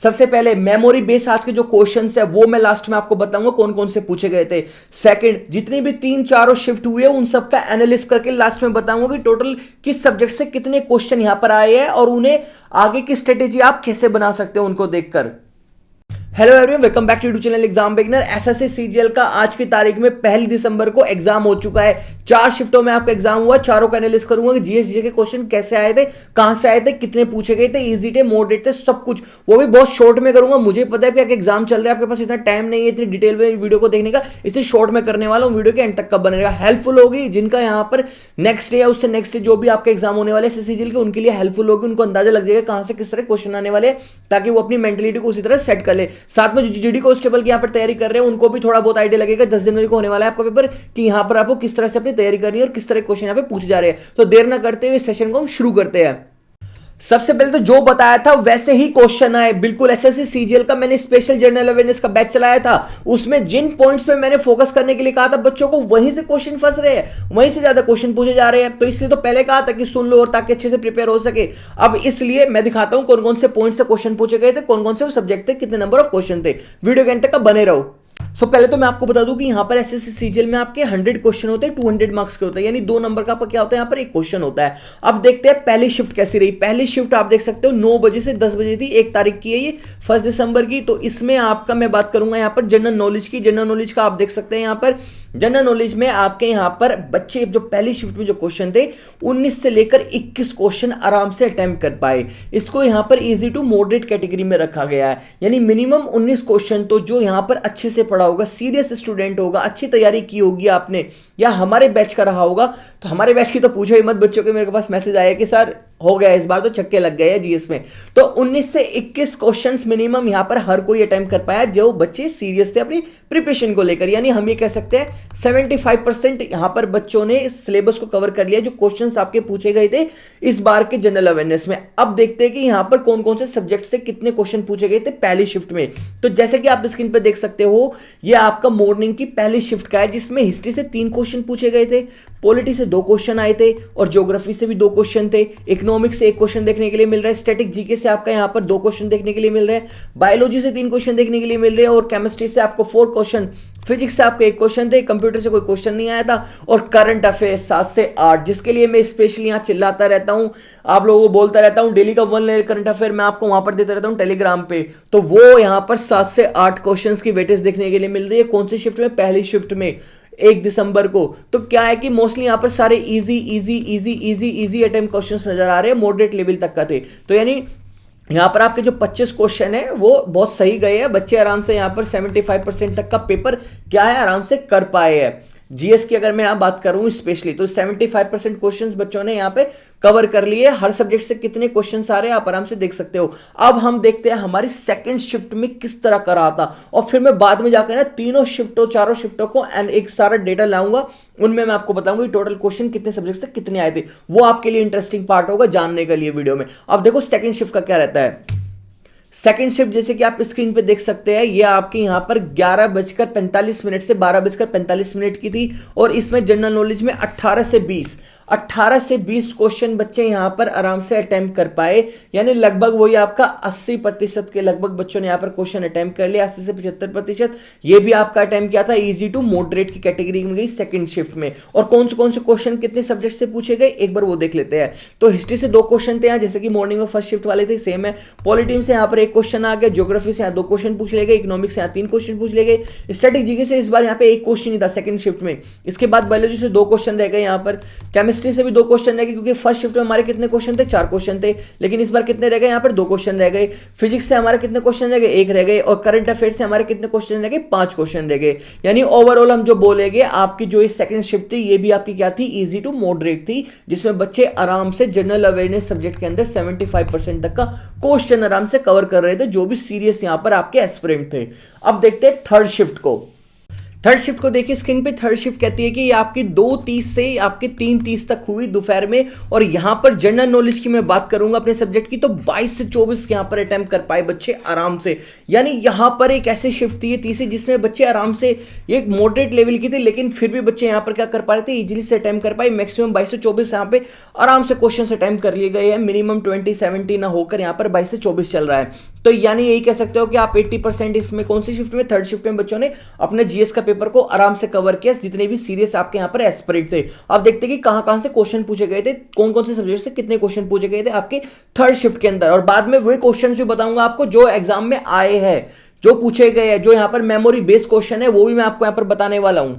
सबसे पहले memory base आज के जो क्वेश्चंस है वो मैं लास्ट में आपको बताऊंगा कौन कौन से पूछे गए थे। सेकंड, जितनी भी 3-4 शिफ्ट हुए उन सबका एनालिसिस करके लास्ट में बताऊंगा कि टोटल किस सब्जेक्ट से कितने क्वेश्चन यहां पर आए हैं और उन्हें आगे की स्ट्रेटेजी आप कैसे बना सकते हो उनको देखकर। Hello everyone, welcome back to YouTube channel exam beginner. SSC CGL का आज की तारीख में 1 दिसंबर को एग्जाम हो चुका है। 4 शिफ्टों में आपका एग्जाम हुआ। चारों का एनालिसिस करूंगा कि जीएस के क्वेश्चन कैसे आए थे, कहां से आए थे, कितने पूछे गए थे, इजी थे, मॉडरेट थे, सब कुछ। वो भी बहुत शॉर्ट में करूंगा। मुझे पता है कि एग्जाम चल रहा है, आपके पास इतना टाइम नहीं है इतनी डिटेल में वीडियो को देखने का, इसे शॉर्ट में करने वाला हूं। वीडियो के एंड तक का बनेगा, हेल्पफुल होगी। जिनका यहाँ पर नेक्स्ट डे या उससे नेक्स्ट डे जो भी आपका एग्जाम होने वाले एसएससी सीजीएल के, उनके लिए हेल्पफुल होगी। उनको अंदाजा लग जाएगा कहां से किस तरह क्वेश्चन आने वाले, ताकि वो अपनी मेंटलिटी को उसी तरह सेट कर ले। साथ में जीडी कांस्टेबल की यहाँ पर तैयारी कर रहे हैं उनको भी थोड़ा बहुत आइडिया लगेगा 10 जनवरी को होने वाला है आपका पेपर, कि यहाँ पर आपको किस तरह से अपनी तैयारी करनी है और किस तरह क्वेश्चन यहाँ पे पूछे जा रहे हैं। तो देर ना करते हुए सेशन को हम शुरू करते हैं। सबसे पहले तो जो बताया था वैसे ही क्वेश्चन आए, बिल्कुल एसएससी सीजीएल का मैंने स्पेशल जनरल अवेयरनेस का बैच चलाया था। उसमें जिन पॉइंट्स पे मैंने फोकस करने के लिए कहा था बच्चों को, वहीं से क्वेश्चन फंस रहे हैं, वहीं से ज्यादा क्वेश्चन पूछे जा रहे हैं। तो इसलिए तो पहले कहा था कि सुन लो और ताकि अच्छे से प्रिपेयर हो सके। अब इसलिए मैं दिखाता हूं कौन कौन से पॉइंट से क्वेश्चन पूछे गए थे, कौन कौन से सब्जेक्ट थे, कितने नंबर ऑफ क्वेश्चन थे। वीडियो के एंड तक का बने रहो। पहले तो मैं आपको बता दूं कि यहां पर एसएससी सीजीएल में आपके 100 क्वेश्चन होते हैं, 200 मार्क्स के होते हैं, यानी 2 नंबर का क्या होता है, यहां पर एक क्वेश्चन होता है। अब देखते हैं पहली शिफ्ट कैसी रही। पहली शिफ्ट आप देख सकते हो 9 बजे से 10 बजे थी, 1 तारीख की है ये, 1 दिसंबर की। तो इसमें आपका मैं बात करूंगा यहां पर जनरल नॉलेज की। जनरल नॉलेज का आप देख सकते हैं यहां पर जनरल नॉलेज में आपके यहां पर बच्चे जो पहली शिफ्ट में जो क्वेश्चन थे 19 से लेकर 21 क्वेश्चन आराम से अटेम्प्ट कर पाए। इसको यहां पर इजी टू मॉडरेट कैटेगरी में रखा गया है, यानी मिनिमम 19 क्वेश्चन तो जो यहां पर अच्छे से पढ़ा होगा, सीरियस स्टूडेंट होगा, अच्छी तैयारी की होगी आपने, या हमारे बैच का रहा होगा। तो हमारे बैच की तो पूछो ही मत, बच्चों के मेरे पास मैसेज आया कि सर हो गया इस बार तो छक्के लग गए हैं जीएस में। तो 19 से 21 क्वेश्चंस मिनिमम यहां पर हर कोई अटेम्प्ट कर पाया जो बच्चे सीरियस थे अपनी प्रिपरेशन को लेकर। यानी हम ये कह सकते हैं 75% यहां पर बच्चों ने सिलेबस को कवर कर लिया जो क्वेश्चंस आपके पूछे गए थे इस बार के जनरल अवेयरनेस में। अब देखते हैं कि यहां पर कौन कौन से सब्जेक्ट से कितने क्वेश्चन पूछे गए थे पहली शिफ्ट में। तो जैसे कि आप स्क्रीन पर देख सकते हो, यह आपका मॉर्निंग की पहली शिफ्ट का है, जिसमें हिस्ट्री से 3 क्वेश्चन पूछे गए थे, पॉलिटी से 2 क्वेश्चन आए थे और ज्योग्राफी से भी 2 क्वेश्चन थे। इकोनॉमिक्स से 1 क्वेश्चन देखने के लिए मिल रहा है, स्टैटिक जीके से आपका यहां पर 2 क्वेश्चन देखने के लिए मिल रहे हैं, बायोलॉजी से 3 क्वेश्चन देखने के लिए मिल रहे हैं और केमिस्ट्री से आपको 4 क्वेश्चन, फिजिक्स से आपके 1 क्वेश्चन थे, कंप्यूटर से कोई क्वेश्चन नहीं आया था, और करंट अफेयर्स 7 से 8, जिसके लिए मैं स्पेशली यहां चिल्लाता रहता हूं, आप लोगों को बोलता रहता हूं, डेली का 1 लेयर करंट अफेयर मैं आपको वहां पर देता रहता हूं टेलीग्राम पे। तो वो यहां पर 7 से 8 क्वेश्चन की वेटेज देखने के लिए मिल रही है। कौन सी शिफ्ट में? पहली शिफ्ट में 1 दिसंबर को। तो क्या है कि मोस्टली यहां पर सारे इजी अटेम्प्ट क्वेश्चंस नजर आ रहे हैं, मॉडरेट लेवल तक का थे। तो यानी यहां पर आपके जो 25 क्वेश्चन है वो बहुत सही गए हैं, बच्चे आराम से यहां पर 75% तक का पेपर क्या है आराम से कर पाए हैं। जीएस की अगर मैं यहां बात करूं स्पेशली, तो 75% क्वेश्चंस बच्चों ने यहां पे कवर कर लिए। हर सब्जेक्ट से कितने क्वेश्चंस आ रहे हैं आप आराम से देख सकते हो। अब हम देखते हैं हमारी सेकंड शिफ्ट में किस तरह का रहा था, और फिर मैं बाद में जाकर ना तीनों शिफ्टों, चारों शिफ्टों को एक सारा डेटा लाऊंगा, उनमें मैं आपको बताऊंगा कि टोटल क्वेश्चन कितने सब्जेक्ट से कितने आए थे। वो आपके लिए इंटरेस्टिंग पार्ट होगा जानने के लिए वीडियो में। अब देखो सेकंड शिफ्ट का क्या रहता है। सेकंड शिफ्ट जैसे कि आप स्क्रीन पे देख सकते हैं, ये आपके यहां पर 11:45 से 12:45 की थी, और इसमें जनरल नॉलेज में 18 से 20 क्वेश्चन बच्चे यहां पर आराम से अटेम्प्ट कर पाए। यानी लगभग वही आपका 80% के लगभग बच्चों ने यहां पर क्वेश्चन अटेम्प्ट कर लिया, 80 से 75%। ये भी आपका अटेम्प्ट किया था, इजी टू मॉडरेट की कैटेगरी में गई सेकंड शिफ्ट में। और कौन से क्वेश्चन कितने सब्जेक्ट से पूछे गए एक बार वो देख लेते हैं। तो हिस्ट्री से 2 क्वेश्चन थे यहाँ, जैसे कि मॉर्निंग में फर्स्ट शिफ्ट वाले थे, सेम है। पॉलिटी से यहाँ पर 1 क्वेश्चन आ गया, ज्योग्राफी से यहाँ 2 क्वेश्चन पूछ ले गए, इकोनॉमिक्स से यहाँ 3 क्वेश्चन पूछ ले गए, स्टैटिक जीके से इस बार यहाँ पे 1 क्वेश्चन ही था सेकंड शिफ्ट में। इसके बाद बायोलॉजी से 2 क्वेश्चन रह गए यहाँ पर, केमिस्ट्री से भी 2 क्वेश्चन रह गए, क्योंकि फर्स्ट शिफ्ट में हमारे कितने क्वेश्चन थे? 4 क्वेश्चन थे, लेकिन इस बार कितने रह गए यहाँ पर? 2 क्वेश्चन रह गए। फिजिक्स से हमारे कितने क्वेश्चन रह गए? 1 रह गए। और करंट अफेयर से हमारे कितने क्वेश्चन रह गए? 5 क्वेश्चन रह गए। यानी ओवरऑल हम जो बोलेंगे आपकी जो इस सेकंड शिफ्ट थी, ये भी आपकी क्या थी? इजी टू मॉडरेट थी, जिसमें बच्चे आराम से जनरल अवेयरनेस सब्जेक्ट के अंदर 75% तक का क्वेश्चन आराम से कवर कर रहे थे, जो भी सीरियस यहां पर आपके एस्पिरेंट थे। अब देखते हैं थर्ड शिफ्ट को। थर्ड शिफ्ट को देखिए स्क्रीन पे, थर्ड शिफ्ट कहती है कि ये आपकी 2:30 से आपके 3:30 तक हुई दोपहर में। और यहां पर जनरल नॉलेज की मैं बात करूंगा अपने सब्जेक्ट की, तो 22 से 24 यहां पर अटेम्प्ट कर पाए बच्चे आराम से। यानी यहां पर एक ऐसी शिफ्ट थी तीसरी जिसमें बच्चे आराम से, एक मॉडरेट लेवल की थी, लेकिन फिर भी बच्चे यहां पर क्या कर पा रहे थे? इजीली से अटेम्प्ट कर पाए। मैक्सिमम 22 से 24 यहां पे आराम से क्वेश्चन अटेम्प्ट कर लिए गए हैं, मिनिमम 20-70 ना होकर यहां पर 22 से 24 चल रहा है। तो यानी यही कह सकते हो कि आप 80% इसमें कौन सी शिफ्ट में, थर्ड शिफ्ट में बच्चों ने अपने जीएस का पेपर को आराम से कवर किया, जितने भी सीरियस आपके यहाँ पर एस्पिरेंट थे। अब देखते हैं कि कहां कहां से क्वेश्चन पूछे गए थे, कौन कौन से सब्जेक्ट से कितने क्वेश्चन पूछे गए थे आपके थर्ड शिफ्ट के अंदर, और बाद में वही क्वेश्चन भी बताऊंगा आपको जो एग्जाम में आए हैं, जो पूछे गए हैं, जो यहाँ पर मेमोरी बेस्ड क्वेश्चन है वो भी मैं आपको यहाँ पर बताने वाला हूं।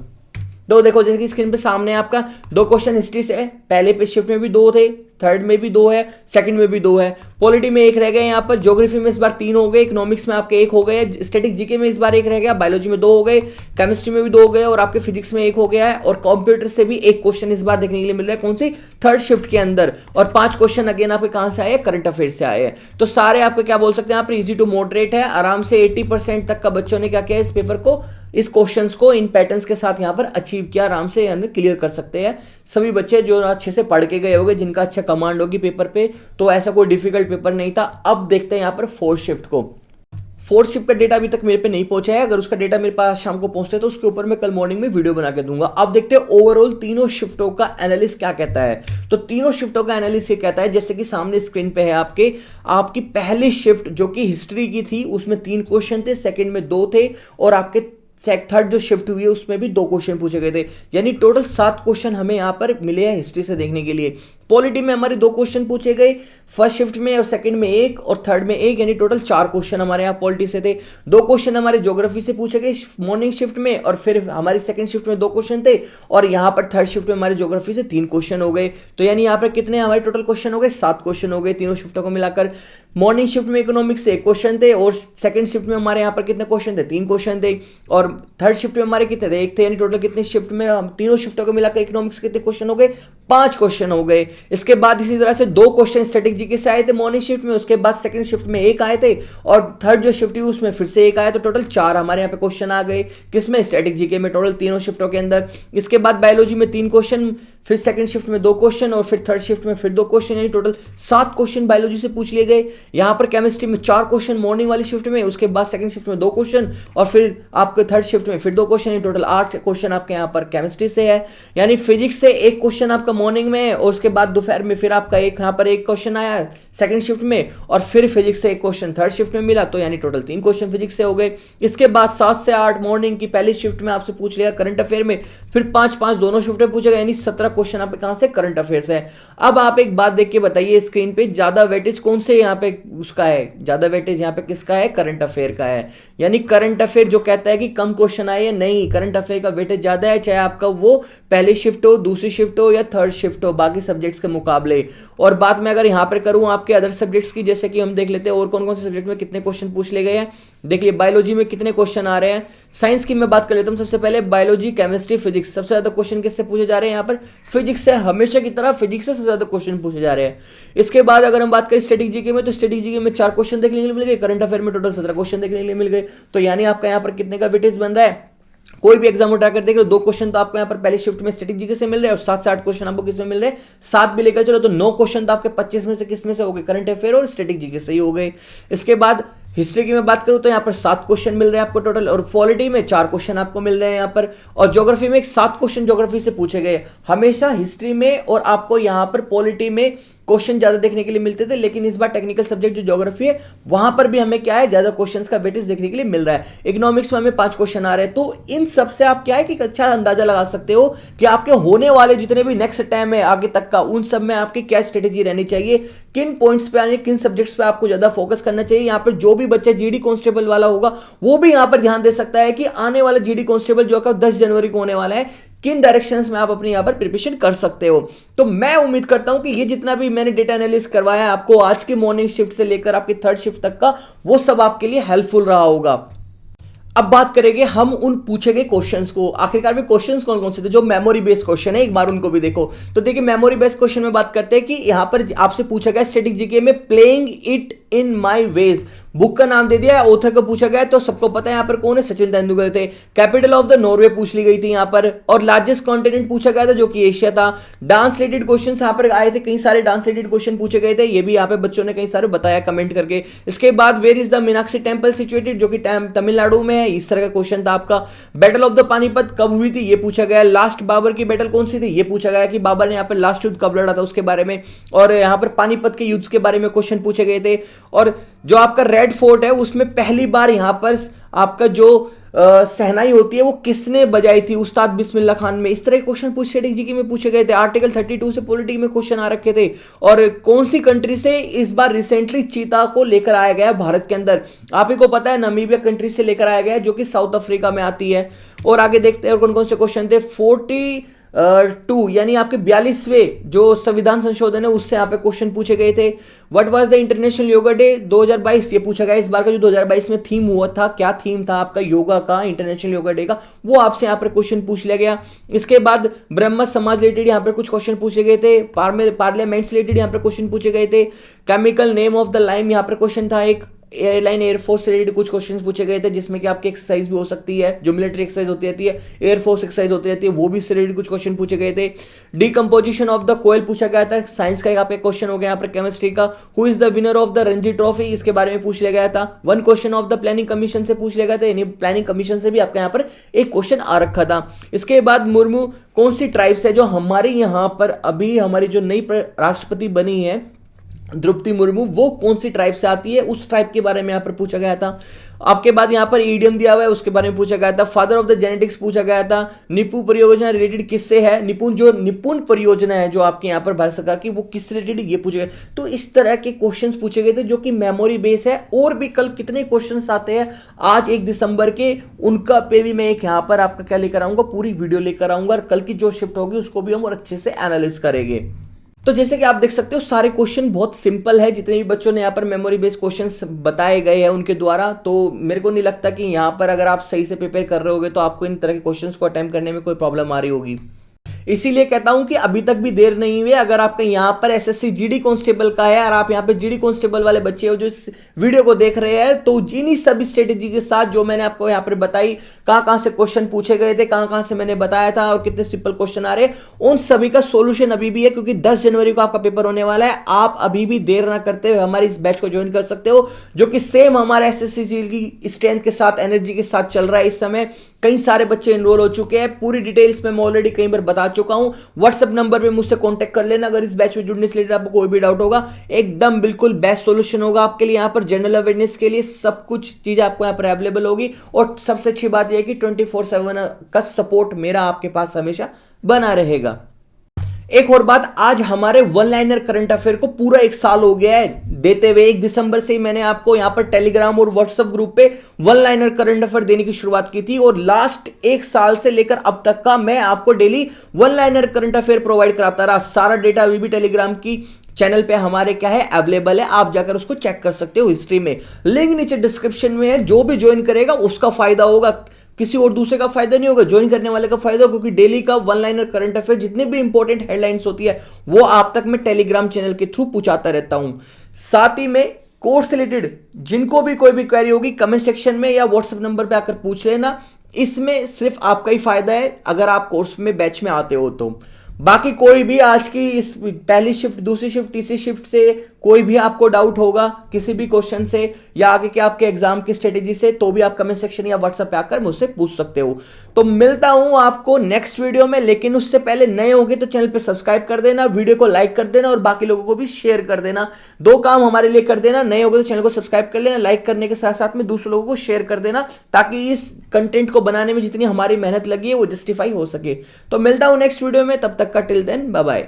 तो देखो जैसे कि स्क्रीन पे सामने आपका 2 क्वेश्चन हिस्ट्री से है, पहले पे शिफ्ट में भी 2 थे, थर्ड में भी 2 है, सेकंड में भी 2 है, पॉलिटी में 1 रह गए यहाँ पर, ज्योग्राफी में इस बार 3 हो गए, इकोनॉमिक्स में आपके 1 हो गए, स्टैटिक जीके में इस बार 1 रह गया, बायोलॉजी में 2 हो गए, केमिस्ट्री में भी 2 हो गए, और आपके फिजिक्स में 1 हो गया है, और कंप्यूटर से भी 1 क्वेश्चन इस बार देखने के लिए मिल रहा है, कौन सी, थर्ड शिफ्ट के अंदर, और 5 क्वेश्चन अगेन आपके कहां से आए, करंट अफेयर से आए हैं। तो सारे आपके क्या बोल सकते हैं, यहाँ पर इजी टू मॉडरेट है, आराम से 80% तक का बच्चों ने क्या किया इस पेपर को, इस क्वेश्चंस को इन पैटर्न्स के साथ यहां पर अचीव किया, आराम से क्लियर कर सकते हैं सभी बच्चे जो अच्छे से पढ़ के गए होंगे, जिनका अच्छा कमांड होगी पेपर पे, तो ऐसा कोई डिफिकल्ट पेपर नहीं था। अब देखते हैं यहां पर फोर्थ शिफ्ट को। फोर्थ शिफ्ट का डेटा अभी तक मेरे पे नहीं पहुंचा है, अगर उसका डेटा मेरे पास शाम को पहुंचता है तो उसके ऊपर मैं कल मॉर्निंग में वीडियो बना के दूंगा। अब देखते हैं ओवरऑल तीनों शिफ्टों का एनालिस्ट क्या कहता है। तो तीनों शिफ्टों का एनालिस्ट ये कहता है, जैसे कि सामने स्क्रीन पे है आपकी पहली शिफ्ट जो कि हिस्ट्री की थी, उसमें 3 क्वेश्चन थे, सेकंड में 2 थे, और आपके थर्ड जो शिफ्ट हुई है उसमें भी 2 क्वेश्चन पूछे गए थे, यानी टोटल 7 क्वेश्चन हमें यहां पर मिले हैं हिस्ट्री से देखने के लिए। पॉलिटी में हमारे 2 क्वेश्चन पूछे गए, फर्स्ट शिफ्ट में और सेकंड में 1 और थर्ड में 1, यानी टोटल 4 क्वेश्चन हमारे यहाँ पॉलिटी से थे। 2 क्वेश्चन हमारे ज्योग्राफी से पूछे गए मॉर्निंग शिफ्ट में, और फिर हमारी सेकंड शिफ्ट में 2 क्वेश्चन थे, और यहाँ पर थर्ड शिफ्ट में हमारे ज्योग्राफी से 3 क्वेश्चन हो गए। तो यानी यहाँ पर कितने हमारे टोटल क्वेश्चन हो गए, 7 क्वेश्चन हो गए तीनों शिफ्टों को मिलाकर। मॉर्निंग शिफ्ट में इकोनॉमिक्स से 1 क्वेश्चन थे, और सेकंड शिफ्ट में हमारे यहाँ पर कितने क्वेश्चन थे, 3 क्वेश्चन थे, और थर्ड शिफ्ट में हमारे कितने थे, 1 थे, यानी टोटल कितने शिफ्ट में तीनों शिफ्टों को मिलाकर इकोनॉमिक्स कितने क्वेश्चन हो गए, 5 क्वेश्चन हो गए। इसके बाद इसी तरह से 2 क्वेश्चन स्टैटिक जीके से आए थे मॉर्निंग शिफ्ट में, उसके बाद सेकंड शिफ्ट में 1 आए थे, और थर्ड जो शिफ्ट हुई उसमें फिर से 1 आया, तो टोटल 4 हमारे यहाँ पे क्वेश्चन आ गए, किसमें, स्टैटिक जीके में, टोटल तीनों शिफ्टों के अंदर। इसके बाद बायोलॉजी में 3 क्वेश्चन, फिर सेकंड शिफ्ट में 2 क्वेश्चन, और फिर थर्ड शिफ्ट में फिर 2 क्वेश्चन, यानी टोटल 7 क्वेश्चन बायोलॉजी से पूछ लिए गए। यहाँ पर केमिस्ट्री में 4 क्वेश्चन मॉर्निंग वाली शिफ्ट में, उसके बाद सेकंड शिफ्ट में 2 क्वेश्चन, और फिर आपके थर्ड शिफ्ट में फिर 2 क्वेश्चन, टोटल 8 क्वेश्चन आपके यहाँ पर केमिस्ट्री से है। यानी फिजिक्स से 1 क्वेश्चन आपका मॉर्निंग में, और उसके बाद दोपहर में फिर आपका यहाँ पर 1 क्वेश्चन आया सेकंड शिफ्ट में, और फिर फिजिक्स से 1 क्वेश्चन थर्ड शिफ्ट में मिला, तो यानी टोटल 3 क्वेश्चन फिजिक्स से हो गए। इसके बाद 7 से 8 मॉर्निंग की पहली शिफ्ट में आपसे पूछ लिया करंट अफेयर में, फिर 5 दोनों शिफ्ट में पूछेगा, यानी 17 क्वेश्चन आपके कहां से, करंट अफेयर्स है। अब आप एक बात देख के बताइए स्क्रीन पे, ज्यादा वेटेज कौन से यहाँ पे उसका है, ज्यादा वेटेज यहाँ पे किसका है, करंट अफेयर का है। यानी करंट अफेयर जो कहता है कि कम क्वेश्चन आए, नहीं, करंट अफेयर का वेटेज ज्यादा है, चाहे आपका वो पहली शिफ्ट हो, दूसरी शिफ्ट हो, या थर्ड शिफ्ट हो, बाकी सब्जेक्ट्स के मुकाबले। और बात मैं अगर यहाँ पर करूँ आपके अदर सब्जेक्ट्स की, जैसे कि हम देख लेते हैं और कौन कौन से सब्जेक्ट में कितने क्वेश्चन पूछ ले गए हैं। देखिए बायोलॉजी में कितने क्वेश्चन आ रहे हैं, साइंस की मैं बात कर लेता हूँ सबसे पहले। बायोलॉजी, केमिस्ट्री, फिजिक्स, सबसे ज्यादा क्वेश्चन किससे पूछे जा रहे हैं यहाँ पर, फिजिक्स से, हमेशा की तरह फिजिक्स से सबसे ज्यादा क्वेश्चन पूछे जा रहे हैं। इसके बाद अगर हम बात करें स्टैटिक जीके में, तो स्टैटिक जीके में 4 क्वेश्चन देखने के लिए मिल गए, करंट अफेयर में टोटल 17 क्वेश्चन देखने के लिए मिल गए। तो यानी आपका यहाँ पर कितने का वेटेज बन रहा है, कोई भी एग्जाम उठा कर देख लो, 2 क्वेश्चन तो आपको यहाँ पर पहले शिफ्ट में स्टैटिक जीके से मिल रहे हैं, और 7 से 8 क्वेश्चन आपको किसमें मिल रहे हैं, 7 भी लेकर चलो, तो 9 क्वेश्चन तो आपके 25 में से किस में से हो गए, करंट अफेयर और स्टैटिक जीके से ही हो गए। इसके बाद हिस्ट्री की मैं बात करूं तो यहाँ पर 7 क्वेश्चन मिल रहे हैं आपको टोटल, और पॉलिटी में 4 क्वेश्चन आपको मिल रहे हैं यहाँ पर, और ज्योग्राफी में 7 क्वेश्चन ज्योग्राफी से पूछे गए। हमेशा हिस्ट्री में और आपको यहाँ पर पॉलिटी में क्वेश्चन ज्यादा देखने के लिए मिलते थे, लेकिन इस बार टेक्निकल सब्जेक्ट जो ज्योग्राफी है वहां पर भी हमें क्या है, ज्यादा क्वेश्चंस का वेटेज देखने के लिए मिल रहा है। इकोनॉमिक्स में हमें 5 क्वेश्चन आ रहे हैं। तो इन सब से आप क्या है कि अच्छा अंदाजा लगा सकते हो कि आपके होने वाले जितने भी नेक्स्ट टाइम है आगे तक का, उन सब में आपकी क्या स्ट्रेटेजी रहनी चाहिए, किन पॉइंट्स पे आने, किन सब्जेक्ट्स पे आपको ज्यादा फोकस करना चाहिए। यहाँ पर जो भी बच्चा जीडी कांस्टेबल वाला होगा वो भी यहाँ पर ध्यान दे सकता है कि आने वाला जीडी कांस्टेबल जो का 10 जनवरी को होने वाला है, किन डायरेक्शंस में आप अपनी यहां पर प्रिपरेशन कर सकते हो। तो मैं उम्मीद करता हूं कि ये जितना भी मैंने डेटा एनालिसिस करवाया है आपको आज की मॉर्निंग शिफ्ट से लेकर आपकी थर्ड शिफ्ट तक का, वो सब आपके लिए हेल्पफुल रहा होगा। अब बात करेंगे हम उन पूछे गए क्वेश्चंस को, आखिरकार में क्वेश्चंस कौन कौन से थे जो मेमोरी बेस्ड क्वेश्चन है, एक बार उनको भी देखो। तो देखिए मेमोरी बेस्ड क्वेश्चन में बात करते हैं कि यहां पर आपसे पूछा गया स्टैटिक जीके में playing it in my ways, book का नाम दे दिया है, ऑथर को पूछा गया, तो सबको पता है यहाँ पर कौन है, सचिन तेंदुलकर थे। कैपिटल ऑफ द नॉर्वे पूछ ली गई थी यहाँ पर, और लार्जेस्ट कॉन्टिनेंट पूछा गया था जो कि एशिया था। डांस रिलेटेड क्वेश्चन यहाँ पर आए थे, कई सारे डांस रिलेटेड क्वेश्चन पूछे गए थे, ये भी यहाँ पे बच्चों ने कई सारे बताया कमेंट करके। इसके बाद where is the Meenakshi temple situated, जो कि तमिलनाडु में है, इस तरह का क्वेश्चन था आपका। बैटल ऑफ द पानीपत कब हुई थी ये पूछा गया। लास्ट बाबर की बैटल कौन सी थी ये पूछा गया कि बाबर ने यहाँ पर लास्ट युद्ध कब लड़ा था उसके बारे में, और यहाँ पर पानीपत के युद्ध के बारे में क्वेश्चन पूछे गए थे। और जो आपका रेड फोर्ट है उसमें पहली बार यहां पर आपका जो सहनाई होती है वो किसने बजाई थी, उस्ताद बिस्मिल्लाह खान में। इस तरह के क्वेश्चन पूछ जीके में पूछे गए थे। आर्टिकल 32 से पॉलिटी में क्वेश्चन आ रखे थे। और कौन सी कंट्री से इस बार रिसेंटली चीता को लेकर आया गया भारत के अंदर, आप ही को पता है नामीबिया कंट्री से लेकर आया गया है जो कि साउथ अफ्रीका में आती है। और आगे देखते हैं और कौन कौन से क्वेश्चन थे। 42 यानी आपके 42वें जो संविधान संशोधन है उससे यहाँ पे क्वेश्चन पूछे गए थे। What was the international yoga day 2022, ये पूछा गया। इस बार का जो 2022 में थीम हुआ था, क्या थीम था आपका योगा का, इंटरनेशनल योगा डे का, वो आपसे यहाँ पर क्वेश्चन पूछ लिया गया। इसके बाद ब्रह्म समाज रिलेटेड यहाँ पर कुछ क्वेश्चन पूछे गए थे। पार्लियामेंट रिलेटेड यहाँ पर क्वेश्चन पूछे गए थे। Chemical name of the lime यहाँ पर क्वेश्चन था एक। एयरलाइन एयरफोर्स से रिलेटेड कुछ क्वेश्चंस पूछे गए थे जिसमें कि आपकी एक्सरसाइज भी हो सकती है, जो मिलिट्री एक्सरसाइज होती रहती है, एयरफोर्स एक्सरसाइज होती रहती है, वो भी से रिलेटेड कुछ क्वेश्चन पूछे गए थे। डिकम्पोजिशन ऑफ द कोयल पूछा गया था, साइंस का यहाँ पे क्वेश्चन हो गया यहाँ पर केमिस्ट्री का। Who is the winner of the Ranji trophy, इसके बारे में पूछ लिया गया था। One question of the planning commission से पूछ लिया गया था, यानी प्लानिंग कमीशन से भी आपका यहाँ पर एक क्वेश्चन आ रखा था। इसके बाद मुर्मू कौन सी ट्राइब्स है जो हमारे यहाँ पर अभी हमारी जो नई राष्ट्रपति बनी है द्रौपदी मुर्मू, वो कौन सी ट्राइब से आती है, उस ट्राइब के बारे में यहाँ पर पूछा गया था। आपके बाद यहाँ पर ईडीएम दिया हुआ है उसके बारे में पूछा गया था। फादर ऑफ द जेनेटिक्स पूछा गया था। निपुण परियोजना रिलेटेड किससे है, निपुण परियोजना है जो आपके यहाँ पर भारत सरकार की, वो किस रिलेटेड, ये पूछे गए। तो इस तरह के क्वेश्चंस पूछे गए थे जो कि मेमोरी बेस है। और भी कल कितने क्वेश्चंस आते हैं आज 1 दिसंबर के, उनका पे भी मैं एक यहाँ पर आपका क्या लेकर आऊंगा, पूरी वीडियो लेकर आऊंगा। और कल की जो शिफ्ट होगी उसको भी हम और अच्छे से एनालिस करेंगे। तो जैसे कि आप देख सकते हो सारे क्वेश्चन बहुत सिंपल है, जितने भी बच्चों ने यहाँ पर मेमोरी बेस्ड क्वेश्चंस बताए गए हैं उनके द्वारा। तो मेरे को नहीं लगता कि यहाँ पर अगर आप सही से प्रिपेयर कर रहे होगे तो आपको इन तरह के क्वेश्चंस को अटेम्प्ट करने में कोई प्रॉब्लम आ रही होगी। इसीलिए कहता हूं कि अभी तक भी देर नहीं हुई। अगर आपका यहां पर एसएससी जीडी कांस्टेबल का है और आप यहां पे जीडी कांस्टेबल वाले बच्चे हो जो इस वीडियो को देख रहे हैं, तो इन्हीं सभी स्ट्रेटेजी के साथ जो मैंने आपको यहां पर बताई, कहां से क्वेश्चन पूछे गए थे, कहां से मैंने बताया था और कितने सिंपल क्वेश्चन आ रहे, उन सभी का सोल्यूशन अभी भी है। क्योंकि 10 जनवरी को आपका पेपर होने वाला है। आप अभी भी देर ना करते हुए हमारे इस बैच को ज्वाइन कर सकते हो, जो कि सेम हमारे एसएससी की स्ट्रेंथ के साथ, एनर्जी के साथ चल रहा है। इस समय कई सारे बच्चे एनरोल हो चुके हैं। पूरी डिटेल्स में मैं ऑलरेडी कई बार बता चुका हूं। व्हाट्सएप नंबर पे मुझसे कांटेक्ट कर लेना अगर इस बैच में जुड़ने से रिलेटेड आपको कोई भी डाउट होगा। एकदम बिल्कुल बेस्ट सॉल्यूशन होगा आपके लिए। यहां पर जनरल अवेयरनेस के लिए सब कुछ चीजें आपको यहां पर अवेलेबल होगी। और सबसे अच्छी बात यह है कि 24/7 का सपोर्ट मेरा आपके पास हमेशा बना रहेगा। एक और बात, आज हमारे वन लाइनर करंट अफेयर को पूरा 1 साल हो गया है देते हुए। 1 दिसंबर से ही मैंने आपको यहां पर टेलीग्राम और व्हाट्सएप ग्रुप पे वन लाइनर करंट अफेयर देने की शुरुआत की थी। और लास्ट 1 साल से लेकर अब तक का मैं आपको daily one liner current affair provide कराता रहा। सारा डेटा अभी भी टेलीग्राम की चैनल पे हमारे क्या है अवेलेबल है, आप जाकर उसको चेक कर सकते हो हिस्ट्री में। लिंक नीचे डिस्क्रिप्शन में है। जो भी ज्वाइन करेगा उसका फायदा होगा, किसी और दूसरे का फायदा नहीं होगा, ज्वाइन करने वाले का फायदा होगा। क्योंकि डेली का वन लाइनर करंट अफेयर जितने भी इंपॉर्टेंट हेडलाइंस होती है वो आप तक मैं टेलीग्राम चैनल के थ्रू पहुंचाता रहता हूं। साथ ही में कोर्स से रिलेटेड जिनको भी कोई भी क्वेरी होगी कमेंट सेक्शन में या व्हाट्सएप नंबर पे आकर पूछ लेना। इसमें सिर्फ आपका ही फायदा है अगर आप कोर्स में बैच में आते हो तो। बाकी कोई भी आज की इस पहली शिफ्ट, दूसरी शिफ्ट, तीसरी शिफ्ट से कोई भी आपको डाउट होगा किसी भी क्वेश्चन से या आगे के आपके एग्जाम की स्ट्रेटेजी से, तो भी आप कमेंट सेक्शन या व्हाट्सएप पे आकर मुझसे पूछ सकते हो। तो मिलता हूं आपको नेक्स्ट वीडियो में। लेकिन उससे पहले नए होंगे तो चैनल पे सब्सक्राइब कर देना, वीडियो को लाइक कर देना और बाकी लोगों को भी शेयर कर देना। 2 काम हमारे लिए कर देना, नए होंगे तो चैनल को सब्सक्राइब कर लेना, लाइक करने के साथ साथ में दूसरे लोगों को शेयर कर देना, ताकि इस कंटेंट को बनाने में जितनी हमारी मेहनत लगी है वो जस्टिफाई हो सके। तो मिलता हूं नेक्स्ट वीडियो में, तब तक का टिल देन बाय बाय।